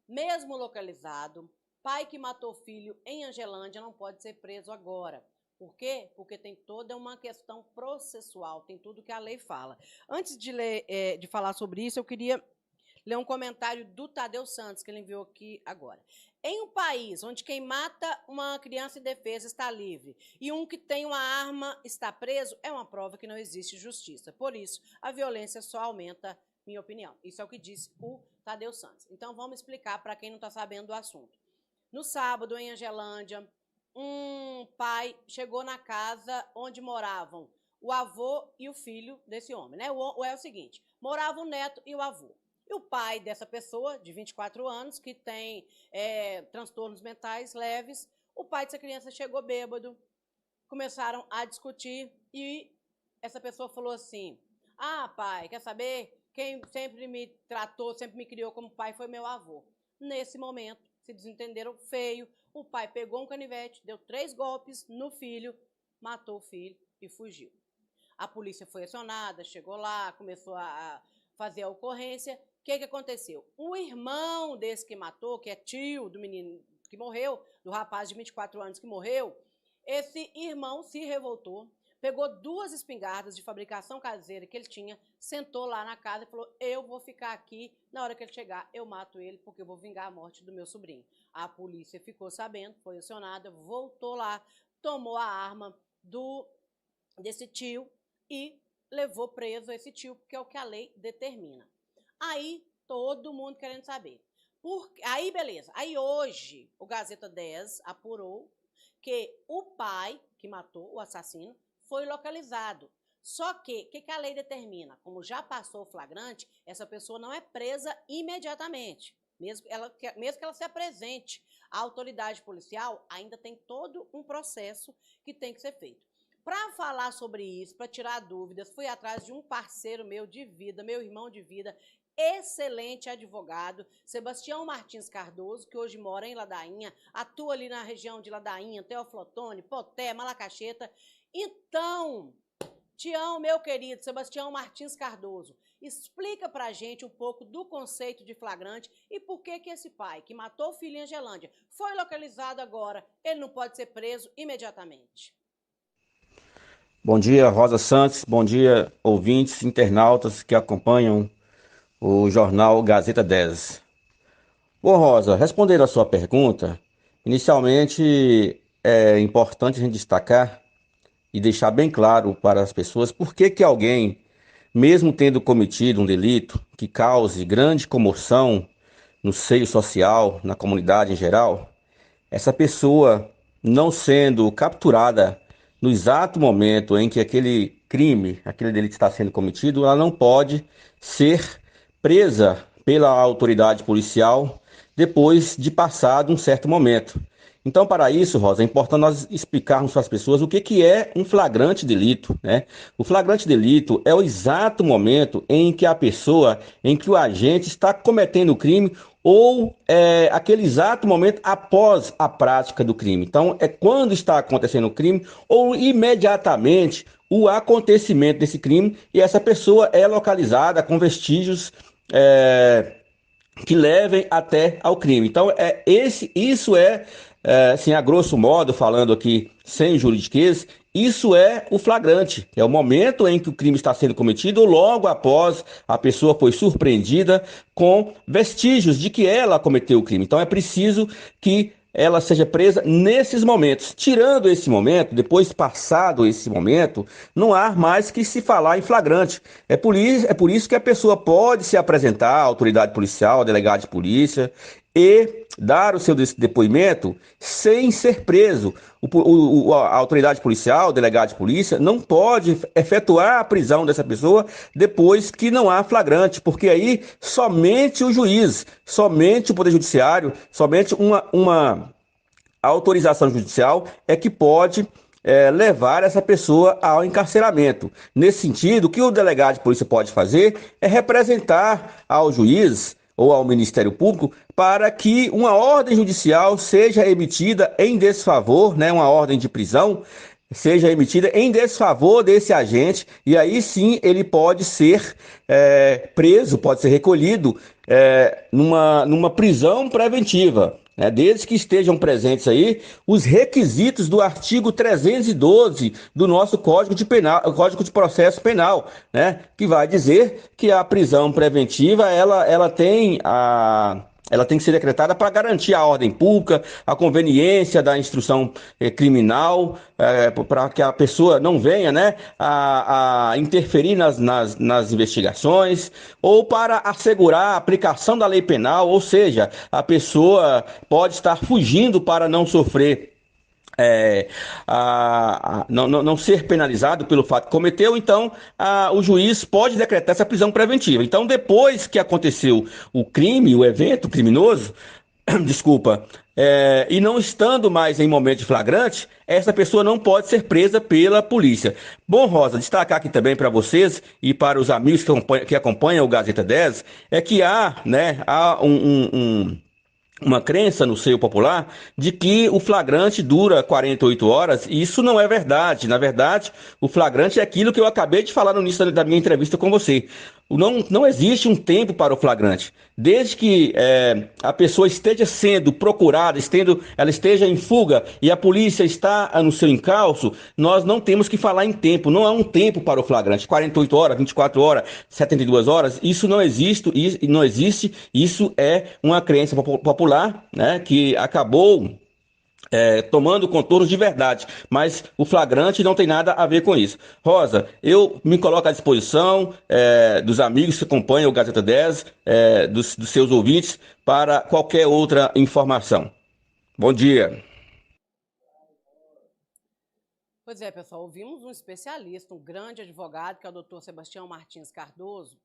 Mesmo localizado, pai que matou filho em Angelândia não pode ser preso agora. Por quê? Porque tem toda uma questão processual, tem tudo que a lei fala. Antes de falar sobre isso, eu queria ler um comentário do Tadeu Santos, que ele enviou aqui agora. Em um país onde quem mata uma criança indefesa está livre e um que tem uma arma está preso, é uma prova que não existe justiça. Por isso, a violência só aumenta, minha opinião. Isso é o que disse o Tadeu Santos. Então, vamos explicar para quem não está sabendo do assunto. No sábado, em Angelândia, um pai chegou na casa onde moravam o avô e o filho desse homem. Né? É o seguinte, morava o neto e o avô. E o pai dessa pessoa, de 24 anos, que tem transtornos mentais leves, o pai dessa criança chegou bêbado, começaram a discutir e essa pessoa falou assim, pai, quer saber? Quem sempre me tratou, sempre me criou como pai foi meu avô. Nesse momento, se desentenderam feio, o pai pegou um canivete, deu 3 golpes no filho, matou o filho e fugiu. A polícia foi acionada, chegou lá, começou a fazer a ocorrência. O que aconteceu? O irmão desse que matou, que é tio do menino que morreu, do rapaz de 24 anos que morreu, esse irmão se revoltou, pegou 2 espingardas de fabricação caseira que ele tinha, sentou lá na casa e falou, eu vou ficar aqui, na hora que ele chegar, eu mato ele, porque eu vou vingar a morte do meu sobrinho. A polícia ficou sabendo, foi acionada, voltou lá, tomou a arma desse tio e levou preso esse tio, porque é o que a lei determina. Aí, todo mundo querendo saber. Aí, beleza. Aí, hoje, o Gazeta 10 apurou que o pai que matou o assassino foi localizado. Só que, o que a lei determina? Como já passou o flagrante, essa pessoa não é presa imediatamente. Mesmo que ela se apresente à autoridade policial, ainda tem todo um processo que tem que ser feito. Para falar sobre isso, para tirar dúvidas, fui atrás de um parceiro meu de vida, meu irmão de vida, excelente advogado, Sebastião Martins Cardoso, que hoje mora em Ladainha, atua ali na região de Ladainha, Teófilo Otoni, Poté, Malacacheta. Então, Tião, meu querido, Sebastião Martins Cardoso, explica pra gente um pouco do conceito de flagrante e por que esse pai que matou o filho em Angelândia foi localizado agora, ele não pode ser preso imediatamente. Bom dia, Rosa Santos. Bom dia, ouvintes, internautas que acompanham o jornal Gazeta 10. Ô Rosa, respondendo a sua pergunta, inicialmente é importante a gente destacar e deixar bem claro para as pessoas por que alguém, mesmo tendo cometido um delito que cause grande comoção no seio social, na comunidade em geral, essa pessoa não sendo capturada no exato momento em que aquele crime, aquele delito está sendo cometido, ela não pode ser presa pela autoridade policial depois de passado um certo momento. Então, para isso, Rosa, é importante nós explicarmos para as pessoas o que é um flagrante delito, né? O flagrante delito é o exato momento em que a pessoa, em que o agente está cometendo o crime ou aquele exato momento após a prática do crime. Então, é quando está acontecendo o crime ou imediatamente o acontecimento desse crime e essa pessoa é localizada com vestígios que levem até ao crime. Então, isso é, assim, a grosso modo, falando aqui sem juridiquês, isso é o flagrante, é o momento em que o crime está sendo cometido ou logo após a pessoa foi surpreendida com vestígios de que ela cometeu o crime. Então é preciso que ela seja presa nesses momentos. Tirando esse momento, depois passado esse momento, não há mais que se falar em flagrante. É por isso que a pessoa pode se apresentar à autoridade policial, ao delegado de polícia e dar o seu depoimento sem ser preso. A autoridade policial, o delegado de polícia, não pode efetuar a prisão dessa pessoa depois que não há flagrante, porque aí somente o juiz, somente o Poder Judiciário, somente uma autorização judicial é que pode levar essa pessoa ao encarceramento. Nesse sentido, o que o delegado de polícia pode fazer é representar ao juiz ou ao Ministério Público para que uma ordem judicial seja emitida em desfavor, né, uma ordem de prisão, seja emitida em desfavor desse agente, e aí sim ele pode ser preso, pode ser recolhido numa prisão preventiva, né? Desde que estejam presentes aí os requisitos do artigo 312 do nosso Código de Processo Penal, né? Que vai dizer que a prisão preventiva ela tem que ser decretada para garantir a ordem pública, a conveniência da instrução criminal, para que a pessoa não venha, né, a interferir nas investigações, ou para assegurar a aplicação da lei penal, ou seja, a pessoa pode estar fugindo para não sofrer não ser penalizado pelo fato que cometeu, então o juiz pode decretar essa prisão preventiva. Então, depois que aconteceu o crime, o evento criminoso, desculpa, e não estando mais em momento de flagrante, essa pessoa não pode ser presa pela polícia. Bom, Rosa, destacar aqui também para vocês e para os amigos que acompanham o Gazeta 10, é que há uma crença no seio popular de que o flagrante dura 48 horas, e isso não é verdade. Na verdade, o flagrante é aquilo que eu acabei de falar no início da minha entrevista com você. Não existe um tempo para o flagrante. Desde que a pessoa esteja sendo procurada, ela esteja em fuga e a polícia está no seu encalço, nós não temos que falar em tempo. Não há um tempo para o flagrante. 48 horas, 24 horas, 72 horas, isso não existe. Isso é uma crença popular, né, que acabou tomando contornos de verdade, mas o flagrante não tem nada a ver com isso. Rosa, eu me coloco à disposição dos amigos que acompanham o Gazeta 10, dos seus ouvintes, para qualquer outra informação. Bom dia. Pois é, pessoal, ouvimos um especialista, um grande advogado, que é o doutor Sebastião Martins Cardoso.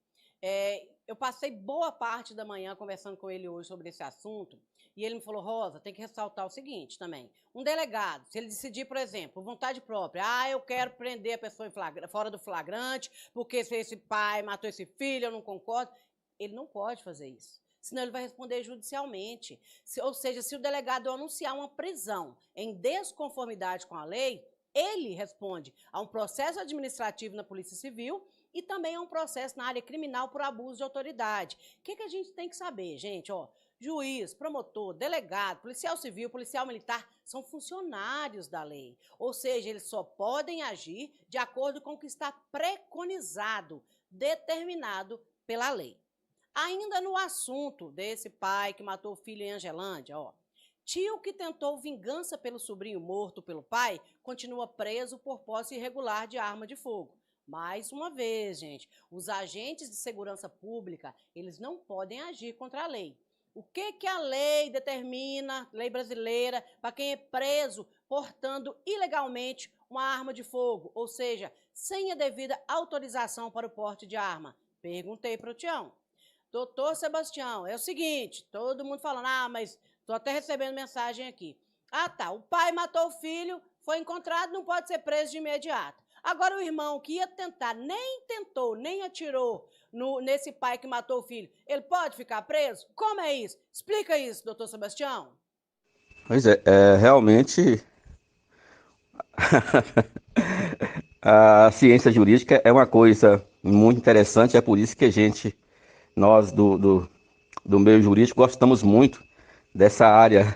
Eu passei boa parte da manhã conversando com ele hoje sobre esse assunto, e ele me falou: Rosa, tem que ressaltar o seguinte também. Um delegado, se ele decidir, por exemplo, vontade própria, eu quero prender a pessoa fora do flagrante, porque se esse pai matou esse filho, eu não concordo, ele não pode fazer isso. Senão ele vai responder judicialmente. Ou seja, se o delegado anunciar uma prisão em desconformidade com a lei, ele responde a um processo administrativo na Polícia Civil e também a um processo na área criminal por abuso de autoridade. O que a gente tem que saber, gente? Juiz, promotor, delegado, policial civil, policial militar são funcionários da lei. Ou seja, eles só podem agir de acordo com o que está preconizado, determinado pela lei. Ainda no assunto desse pai que matou o filho em Angelândia, tio que tentou vingança pelo sobrinho morto pelo pai continua preso por posse irregular de arma de fogo. Mais uma vez, gente, os agentes de segurança pública, eles não podem agir contra a lei. O que a lei determina, lei brasileira, para quem é preso portando ilegalmente uma arma de fogo, ou seja, sem a devida autorização para o porte de arma? Perguntei para o Tião. Doutor Sebastião, é o seguinte, todo mundo falando, mas estou até recebendo mensagem aqui. Tá, o pai matou o filho, foi encontrado, não pode ser preso de imediato. Agora o irmão que ia tentar, nem tentou, nem atirou nesse pai que matou o filho, ele pode ficar preso? Como é isso? Explica isso, doutor Sebastião. Pois realmente a ciência jurídica é uma coisa muito interessante, é por isso que nós do meio jurídico gostamos muito dessa área.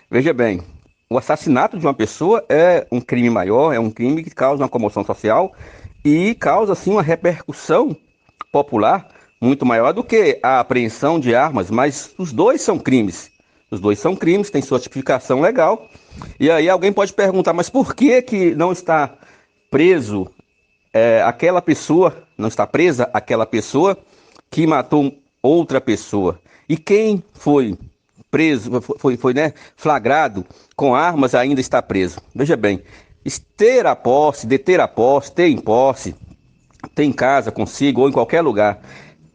Veja bem, o assassinato de uma pessoa é um crime maior, é um crime que causa uma comoção social e causa, assim, uma repercussão popular muito maior do que a apreensão de armas, mas os dois são crimes. Os dois são crimes, têm sua tipificação legal. E aí alguém pode perguntar, mas por que não está preso aquela pessoa, não está presa aquela pessoa que matou outra pessoa? E quem foi preso, foi flagrado com armas ainda está preso? Veja bem, ter a posse, deter a posse, ter em posse, ter em casa consigo ou em qualquer lugar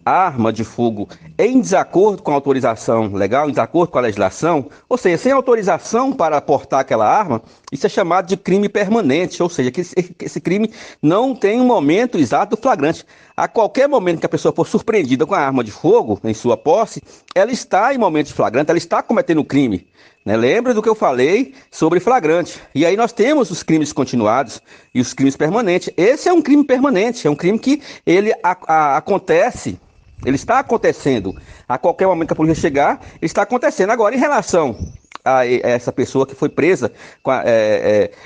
arma de fogo em desacordo com a autorização legal, em desacordo com a legislação, ou seja, sem autorização para portar aquela arma, isso é chamado de crime permanente, ou seja, que esse crime não tem um momento exato do flagrante. A qualquer momento que a pessoa for surpreendida com a arma de fogo em sua posse, ela está em momento de flagrante, ela está cometendo crime. Lembra do que eu falei sobre flagrante. E aí nós temos os crimes continuados e os crimes permanentes. Esse é um crime permanente, é um crime que ele acontece Ele está acontecendo. A qualquer momento que a polícia chegar, ele está acontecendo. Agora, em relação a essa pessoa que foi presa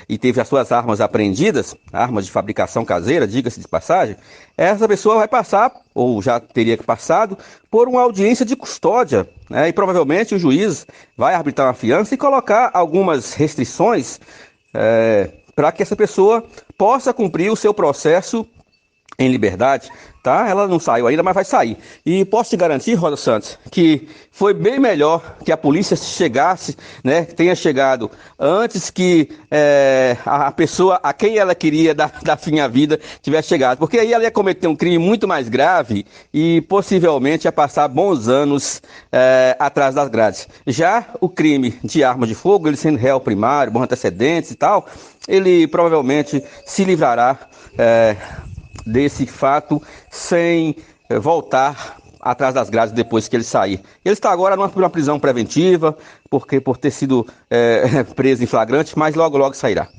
e teve as suas armas apreendidas, armas de fabricação caseira, diga-se de passagem, essa pessoa vai passar, ou já teria passado, por uma audiência de custódia, né? E provavelmente o juiz vai arbitrar uma fiança e colocar algumas restrições para que essa pessoa possa cumprir o seu processo em liberdade, tá? Ela não saiu ainda, mas vai sair. E posso te garantir, Rosa Santos, que foi bem melhor que a polícia chegasse, né? Tenha chegado antes que a pessoa a quem ela queria dar fim à vida tivesse chegado. Porque aí ela ia cometer um crime muito mais grave e possivelmente ia passar bons anos atrás das grades. Já o crime de arma de fogo, ele sendo réu primário, bons antecedentes e tal, ele provavelmente se livrará desse fato sem voltar atrás das grades depois que ele sair. Ele está agora numa prisão preventiva, porque por ter sido preso em flagrante, mas logo sairá.